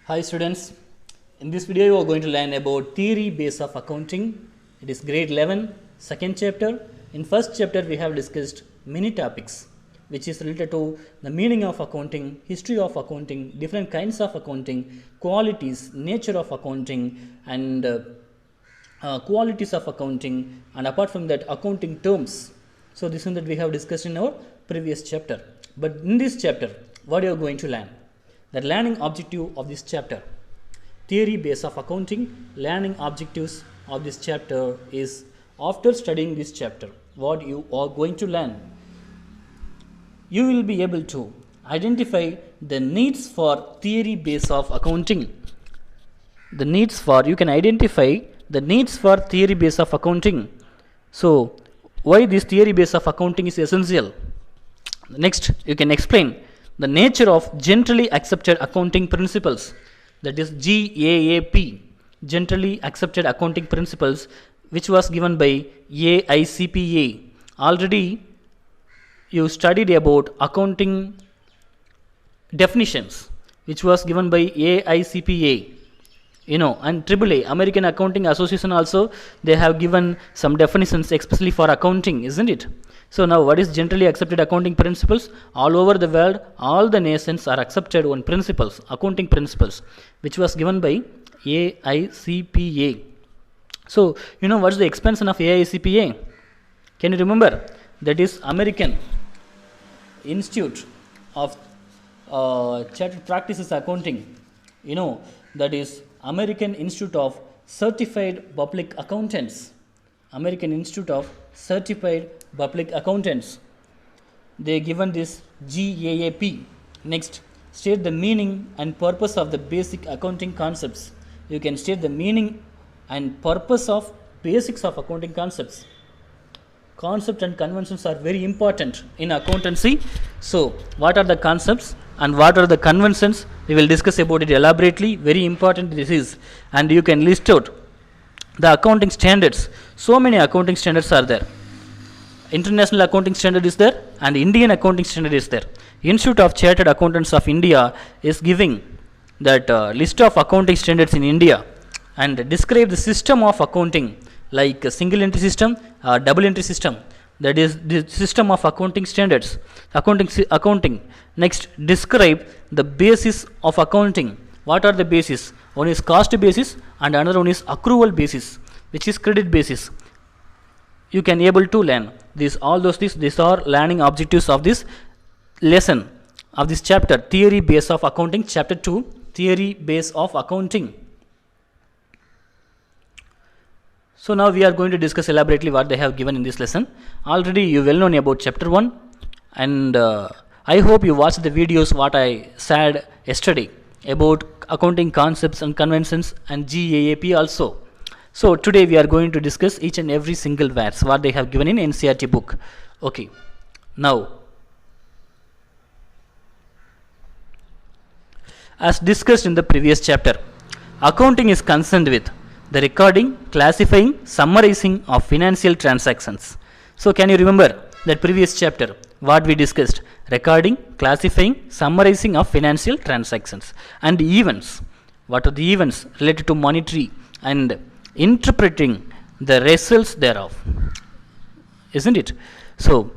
Hi students, in this video you are going to learn about theory base of accounting. It is grade 11, second chapter. In first chapter we have discussed many topics which is related to the meaning of accounting, history of accounting, different kinds of accounting, qualities, nature of accounting and qualities of accounting, and apart from that accounting terms. So this one that we have discussed in our previous chapter. But in this chapter what you are going to learn? The learning objective of this chapter, theory base of accounting, learning objectives of this chapter is, after studying this chapter, what you are going to learn, you will be able to identify the needs for theory base of accounting. You can identify the needs for theory base of accounting. So why this theory base of accounting is essential? Next, you can explain the nature of generally accepted accounting principles, that is GAAP, generally accepted accounting principles, which was given by AICPA. Already you studied about accounting definitions, which was given by AICPA, and AAA, American Accounting Association, also they have given some definitions especially for accounting, isn't it? So now what is generally accepted accounting principles? All over the world, all the nations are accepted on principles, accounting principles, which was given by AICPA. So what is the expansion of AICPA? Can you remember? That is American Institute of Chartered Practices Accounting. That is American Institute of Certified Public Accountants. American Institute of Certified Public Accountants. They given this GAAP. Next, state the meaning and purpose of the basic accounting concepts. You can state the meaning and purpose of basics of accounting concepts. Concepts and conventions are very important in accountancy. So what are the concepts and what are the conventions? We will discuss about it elaborately. Very important this is. And you can list out the accounting standards. So many accounting standards are there. International accounting standard is there and Indian accounting standard is there. Institute of Chartered Accountants of India is giving that list of accounting standards in India and describe the system of accounting, like a single entry system, double entry system. That is the system of accounting standards. Accounting. Next, describe the basis of accounting. What are the basis? One is cost basis and another one is accrual basis, which is credit basis. You can able to learn these are learning objectives of this lesson, of this chapter, theory base of accounting, chapter 2, theory base of accounting. So now we are going to discuss elaborately what they have given in this lesson. Already you well known about chapter 1 and I hope you watched the videos what I said yesterday about accounting concepts and conventions and GAAP also. So today we are going to discuss each and every single words what they have given in NCERT book. Okay. Now, as discussed in the previous chapter, accounting is concerned with the recording, classifying, summarizing of financial transactions. So can you remember that previous chapter what we discussed? Recording, classifying, summarizing of financial transactions and events. What are the events related to monetary and interpreting the results thereof, isn't it? So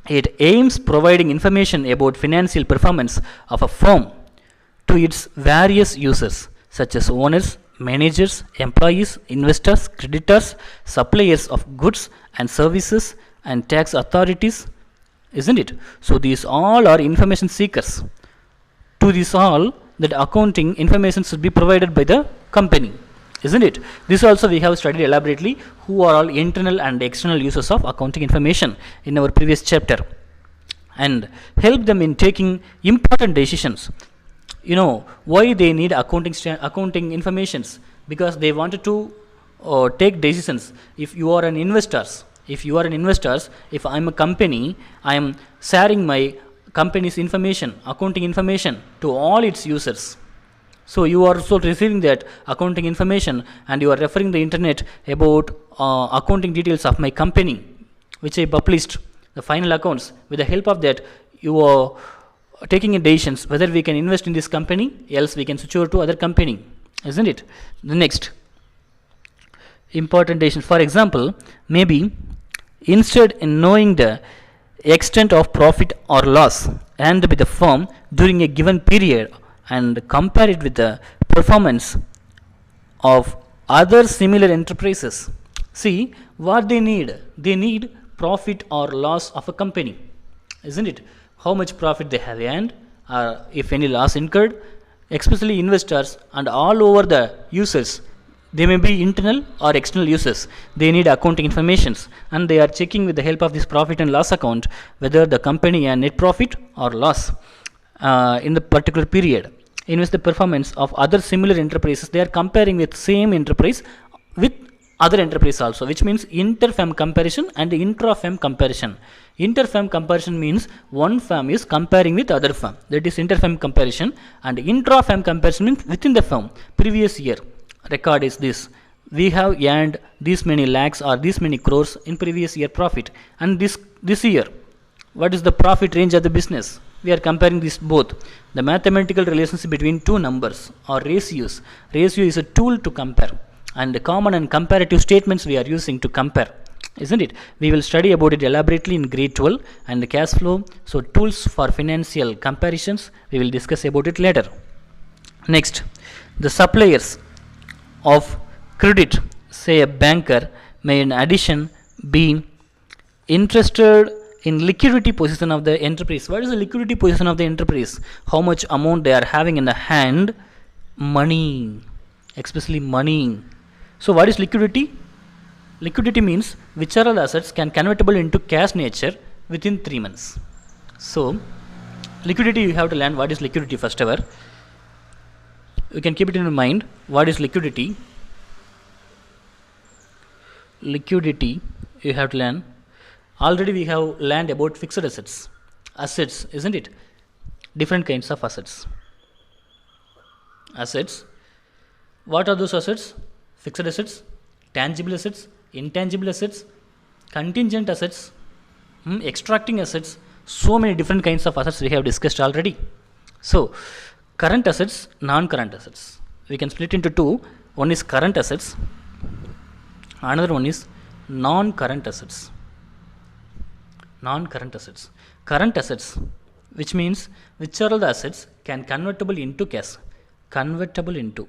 it aims providing information about financial performance of a firm to its various users such as owners, managers, employees, investors, creditors, suppliers of goods and services and tax authorities, isn't it? So these all are information seekers. To this all, that accounting information should be provided by the company, isn't it? This also we have studied elaborately who are all internal and external users of accounting information in our previous chapter and help them in taking important decisions. Why they need accounting informations? Because they wanted to take decisions. If you are an investor, if I am a company, I am sharing my company's information, accounting information to all its users. So you are also receiving that accounting information and you are referring the internet about accounting details of my company, which I published, the final accounts. With the help of that, you are taking in decisions whether we can invest in this company, else we can switch over to other company, isn't it? The next important decision, for example, maybe instead in knowing the extent of profit or loss earned by the firm during a given period and compare it with the performance of other similar enterprises. See what they need. They need profit or loss of a company, isn't it? How much profit they have earned, or if any loss incurred, especially investors and all over the users. They may be internal or external users. They need accounting informations, and they are checking with the help of this profit and loss account whether the company earned net profit or loss in the particular period. Invest the performance of other similar enterprises. They are comparing with same enterprise with other enterprise also, which means inter-firm comparison and intra-firm comparison. Inter-firm comparison means one firm is comparing with other firm, that is inter-firm comparison, and intra-firm comparison means within the firm. Previous year record is this, we have earned this many lakhs or this many crores in previous year profit, and this year what is the profit range of the business. We are comparing this both. The mathematical relationship between two numbers or ratios. Ratio is a tool to compare, and the common and comparative statements we are using to compare, isn't it? We will study about it elaborately in grade 12 and the cash flow. So tools for financial comparisons, we will discuss about it later. Next, the suppliers of credit, say a banker, may in addition be interested in liquidity position of the enterprise. What is the liquidity position of the enterprise? How much amount they are having in the hand? Money, especially money. So what is liquidity? Liquidity means which are all assets can convertible into cash nature within 3 months. So liquidity, you have to learn what is liquidity first ever. You can keep it in your mind. What is liquidity? Liquidity you have to learn. Already we have learned about fixed assets. Assets, isn't it? Different kinds of assets. Assets. What are those assets? Fixed assets, tangible assets, intangible assets, contingent assets, extracting assets. So many different kinds of assets we have discussed already. So current assets, non-current assets. We can split into two. One is current assets, another one is non-current assets. Non-current assets. Current assets, which means which are all the assets can convertible into cash. Convertible into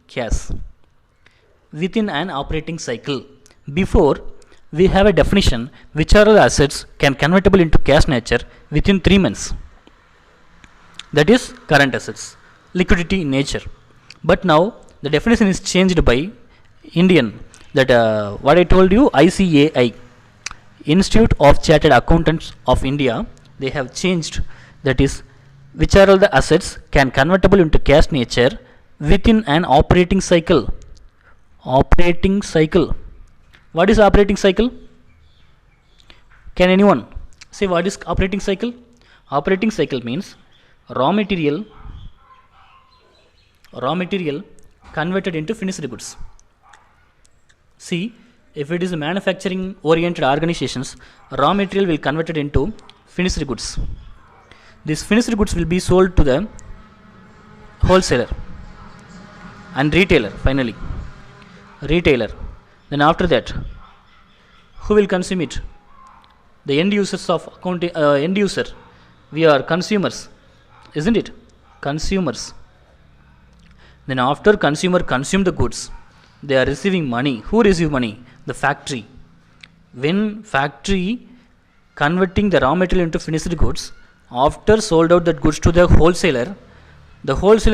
cash within an operating cycle. Before we have a definition which are all the assets can convertible into cash nature within 3 months. That is current assets, liquidity in nature. But now the definition is changed by Indian, that what I told you, ICAI, Institute of Chartered Accountants of India, they have changed, that is which are all the assets can convertible into cash nature within an operating cycle. Operating cycle. What is operating cycle? Can anyone say what is operating cycle? Operating cycle means raw material converted into finished goods. See, if it is a manufacturing oriented organizations, raw material will convert it into finished goods. These finished goods will be sold to the wholesaler and retailer. Finally, retailer. Then after that, who will consume it? The end users of accounting. End user. We are consumers, isn't it? Consumers. Then after consumer consume the goods, they are receiving money. Who receive money? The factory. When factory converting the raw material into finished goods, after sold out that goods to the wholesaler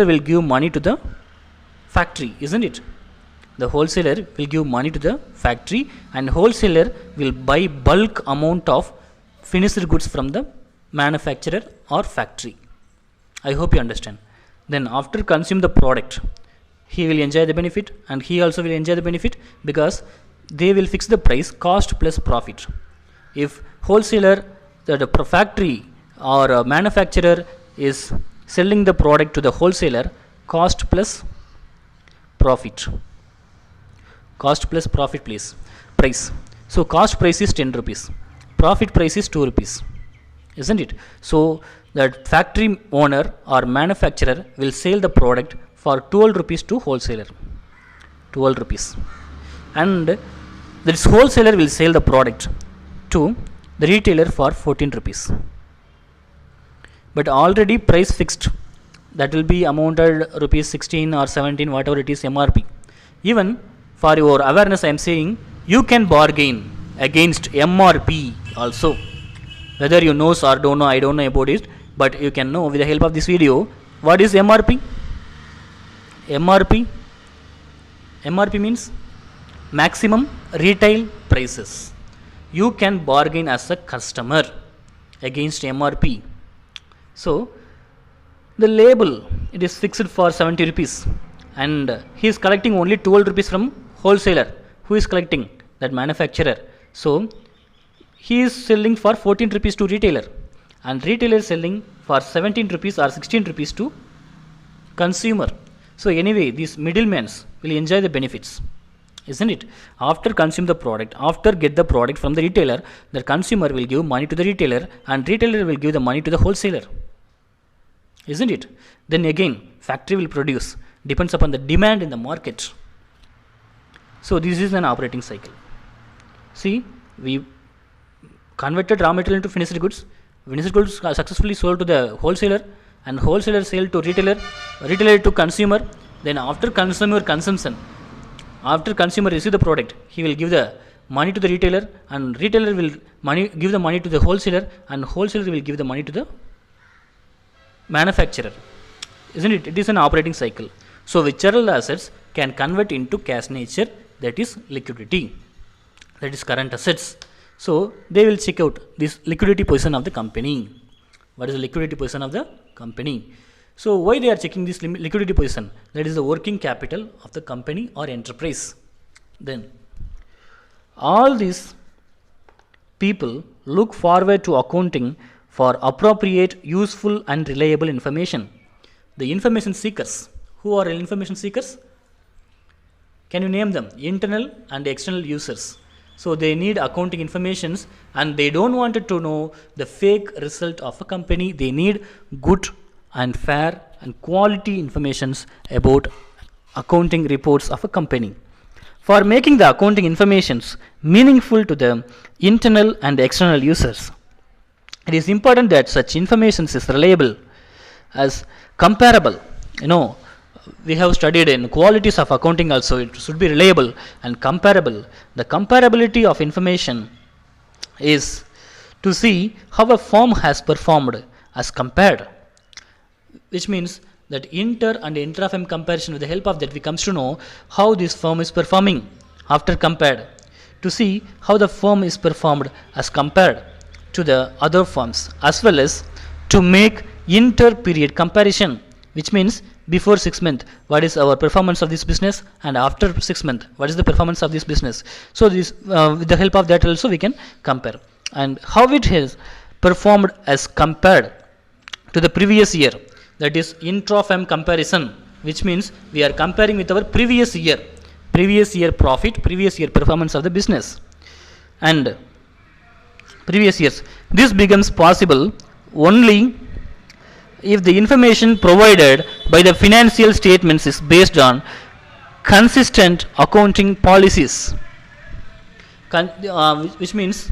will give money to the factory, isn't it? The wholesaler will give money to the factory, and wholesaler will buy bulk amount of finished goods from the manufacturer or factory. I hope you understand. Then after consume the product, he will enjoy the benefit, and he also will enjoy the benefit, because they will fix the price, cost plus profit. If wholesaler, the factory or manufacturer is selling the product to the wholesaler, cost plus profit. Cost plus profit please. Price. So cost price is 10 rupees. Profit price is 2 rupees. isn't it? So that factory owner or manufacturer will sell the product for 12 rupees to wholesaler, 12 rupees, and this wholesaler will sell the product to the retailer for 14 rupees. But already price fixed, that will be amounted rupees 16 or 17, whatever it is MRP. Even for your awareness, I am saying you can bargain against MRP also. Whether you know or don't know, I don't know about it, but you can know with the help of this video. What is MRP? MRP means maximum retail prices. You can bargain as a customer against MRP. So the label, it is fixed for 70 rupees, and he is collecting only 12 rupees from wholesaler. Who is collecting? That manufacturer. So he is selling for 14 rupees to retailer, and retailer is selling for 17 rupees or 16 rupees to consumer. So anyway, these middlemen will enjoy the benefits, isn't it? After consume the product, after get the product from the retailer, the consumer will give money to the retailer, and retailer will give the money to the wholesaler, isn't it? Then again, factory will produce, depends upon the demand in the market. So this is an operating cycle. See, we converted raw material into finished goods. Finished goods are successfully sold to the wholesaler, and wholesaler sale to retailer, retailer to consumer. Then after consumer consumption, after consumer receive the product, he will give the money to the retailer, and retailer will give the money to the wholesaler, and wholesaler will give the money to the manufacturer, isn't it? It is an operating cycle. So whichever assets can convert into cash nature, that is liquidity, that is current assets. So they will check out this liquidity position of the company. What is the liquidity position of the company? So why they are checking this liquidity position? That is the working capital of the company or enterprise. Then all these people look forward to accounting for appropriate, useful and reliable information. The information seekers. Who are information seekers? Can you name them? Internal and external users. So they need accounting informations, and they don't want to know the fake result of a company. They need good and fair and quality informations about accounting reports of a company. For making the accounting informations meaningful to the internal and external users, it is important that such information is reliable as comparable. We have studied in qualities of accounting also, it should be reliable and comparable. The comparability of information is to see how a firm has performed as compared, which means that inter and intra-firm comparison, with the help of that we comes to know how this firm is performing after compared, to see how the firm is performed as compared to the other firms, as well as to make inter-period comparison, which means before 6 months what is our performance of this business, and after 6 months what is the performance of this business. So this with the help of that also we can compare, and how it has performed as compared to the previous year, that is intra-firm comparison, which means we are comparing with our previous year profit, previous year performance of the business and previous years. This becomes possible only if the information provided by the financial statements is based on consistent accounting policies, which means